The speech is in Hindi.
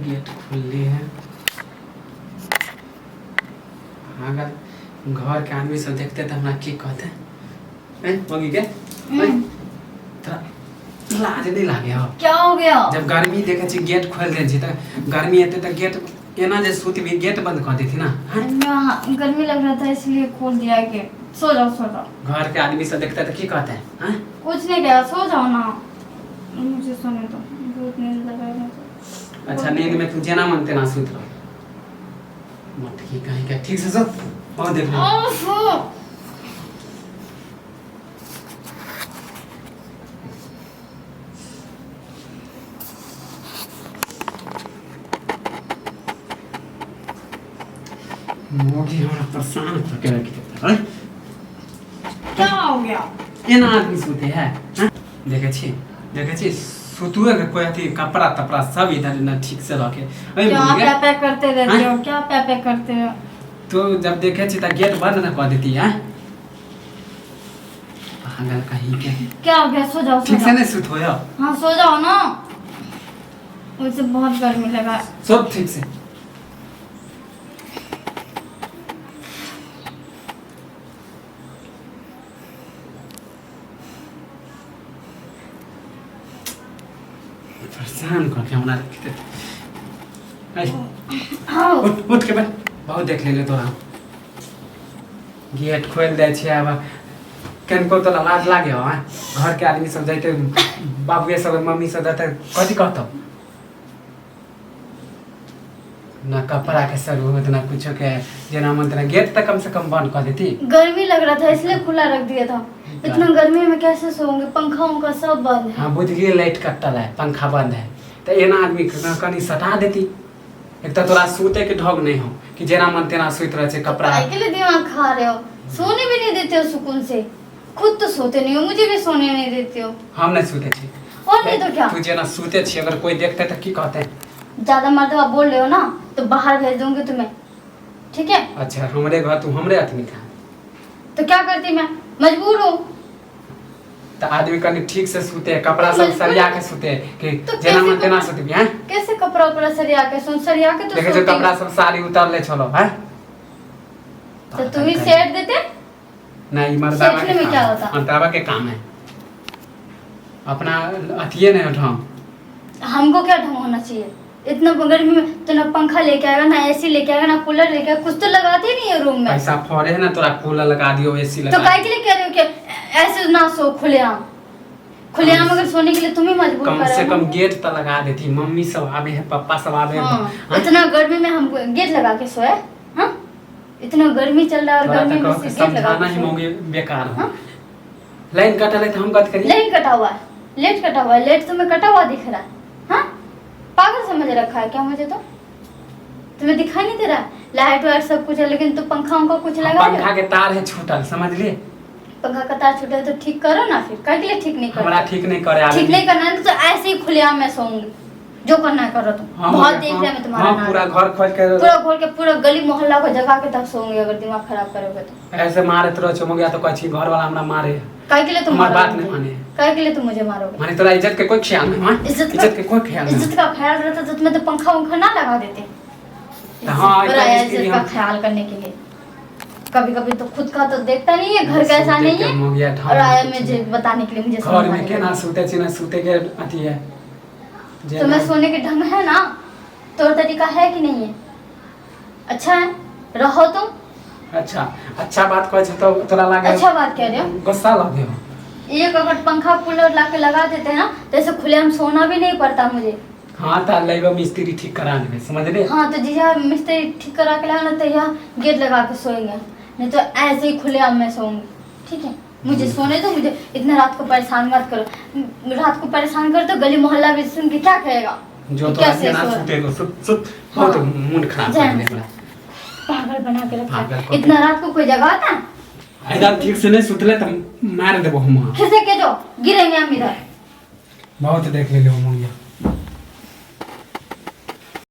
गेट खुली है। अगर घर के आदमी सब देखते तो हमरा की कहते मम्मी के थोड़ा लाज नहीं लागे हो? क्या हो गया? जब गर्मी देखे छी गेट खोल दे छी तो गर्मी आते तो गेट एना जे सूत भी गेट बंद कर देती ना। गर्मी लग रहा था इसलिए खोल दिया गेट। सो जाओ सो जाओ। घर के आदमी सब देखते तो की कहते हैं? कुछ नहीं कहा, सो जाओ ना। मुझे सोने दो, बहुत नींद लग रहा है। अच्छा नींद में तू जेना मन तेना सूत रहो। मत की कहीं क्या ठीक से सो और देख लो। मोगी हमरा परेशान करके रख देता है। क्या हो गया? एना आदमी सूते है? देखे छी सुतुए के कोई अथी कपड़ा तपड़ा सब इधर ना ठीक से रखे। क्या पैक करते रहते हो? क्या पैक करते हो? तो जब देखे छी त गेट बंद ना कर देती है। पागल कहीं के। क्या हो गया? सो जाओ। ठीक से नहीं सुत हो या? हाँ सो जाओ ना। मुझे बहुत गर्मी लगा। सो ठीक से। परेशान करके हमरा रखते। उठ के बैठ। बहुत देख ले तोरा। गेट खोल दे छे अब केनको तो लाज लागे हो? घर के आदमी सब जाते बाबूए सब मम्मी सब जाते कथी कहतो? ना कपड़ा के सर हो ना कुछ के जेना मन तेना गेट तक कम से कम बंद कर देती। गर्मी लग रहा था इसलिए खुला रख दिया था। इतना गर्मी में कैसे सोओगे? पंखा उनका सब बंद है। हाँ बुझ गई, लाइट कटल है, पंखा बंद है तो एना आदमी कनी सटा देती। एक तो तोरा सूते के ढंग नहीं हो कि जेना मन तेना सूत रहे कपड़ा। के लिए दिमाग खा रहे हो? सोने भी नहीं देते हो सुकून से। खुद तो सोते नहीं हो, मुझे भी सोने नहीं देते हो। हम नहीं सूते छी। और नहीं तो क्या? तू जेना सूते छी अगर कोई देखते तो की कहते? ज्यादा मर्दवा बोल रहे हो ना तो बाहर भेज दूंगी तुम्हें, ठीक है? अच्छा हमरे घर तू हमरे आदमी का तो क्या करती मैं? मजबूर हूँ। तो आदमी कनी ठीक से सूते, कपड़ा सब सरिया के सूते कि तो जेना मन तेना सूते हैं? कैसे कपड़ा उपड़ा सरिया के सरिया के तो देखे जो कपड़ा सब साड़ी उतार ले चलो हैं? तो तू ही सेट देते? नहीं मर्दावा सेटने में क्या होता? मर्दावा के काम है अपना अथिये नहीं उठाओ। हमको क्या ढंग होना चाहिए? इतना गर्मी में तो ना पंखा लेके आएगा, ना एसी लेके आएगा, ना कूलर लेके आएगा। कुछ तो लगाते नहीं है रूम में। पैसा फौरे है ना तोरा कूलर लगा दियो, एसी लगा। तो काहे के लिए कह रहे हो कि ऐसे ना सो खुलेआम? खुलेआम अगर सोने के लिए तुम्हें मजबूर कर रहे हो। कम से कम गेट तो लगा देती। मम्मी सब आवे है, पापा सब आवे है। इतना गर्मी में हम गेट लगा के सोए? हाँ इतना गर्मी चल रहा है और गर्मी में गेट समझाना ही मोगे बेकार है। लाइन कटा ले तो हम बात करिए। लाइन कटा हुआ है, लेट कटा हुआ है। लेट तुम्हें कटा हुआ दिख रहा है? हाँ पागल समझ रखा है क्या मुझे? तो तुम्हें दिखाई नहीं दे रहा? लाइट वाइट सब कुछ है लेकिन तो पंखा उनका कुछ लगा। पंखा के तार है छूटल, समझ लिए? पंखा का तार छूटा है तो ठीक करो ना। फिर काहे के लिए ठीक नहीं करो? हमरा ठीक नहीं करे। ठीक नहीं करना है तो ऐसे ही खुलेआम में सोऊंगी। जो करना है करो तुम। बहुत देख लिया मैं तुम्हारा नाटक। पूरा घर खोज के पूरा खोल के पूरा गली मोहल्ला को जगा के तब सोऊंगी अगर दिमाग खराब करोगे तो। ऐसे मारे तो चमो गया तो कछी घर वाला हमरा मारे। काहे के लिए तुम हमारी बात नहीं माने? काहे के लिए तुम मुझे मारोगे? माने तोरा इज्जत के कोई ख्याल नहीं है? इज्जत के कोई ख्याल नहीं। इज्जत का ख्याल रहता तो तुम्हें तो पंखा उंखा ना लगा देते। हां इज्जत का ख्याल करने के लिए कभी-कभी तो खुद का तो देखता नहीं है घर कैसा नहीं है और आया मुझे बताने के लिए मुझे घर में के ना सूते छी ना सूते के अथी है। तुम्हें सोने के ढंग है ना? तौर तरीका है कि नहीं है? अच्छा है रहो तुम। अच्छा बात कह छ तो तोरा लागे? अच्छा बात कह रहे हो? गुस्सा लगे हो? एक अगर पंखा कूलर लाके लगा देते हैं ना तो ऐसे खुलेआम सोना भी नहीं पड़ता मुझे। हाँ तो लेबो मिस्त्री ठीक करा देबे, समझ ले? हाँ तो जिया मिस्त्री ठीक करा के लाना तो यहाँ गेट लगा के सोएंगे, नहीं तो ऐसे ही खुलेआम में सोऊंगी, ठीक है? मुझे सोने दो। मुझे इतना रात को परेशान मत करो। रात को परेशान कर तो गली मोहल्ला भी सुन के क्या कहेगा? जो तो ऐसे ना सुते को सुत बहुत मूड खराब कर देला। पागल बना के रखा। इतना रात को कोई जगाता है? इधर ठीक से नहीं सुतले तो मार देबो हम। खिसे के जो गिरेंगे हम इधर। बहुत देख ले लो मुंगिया।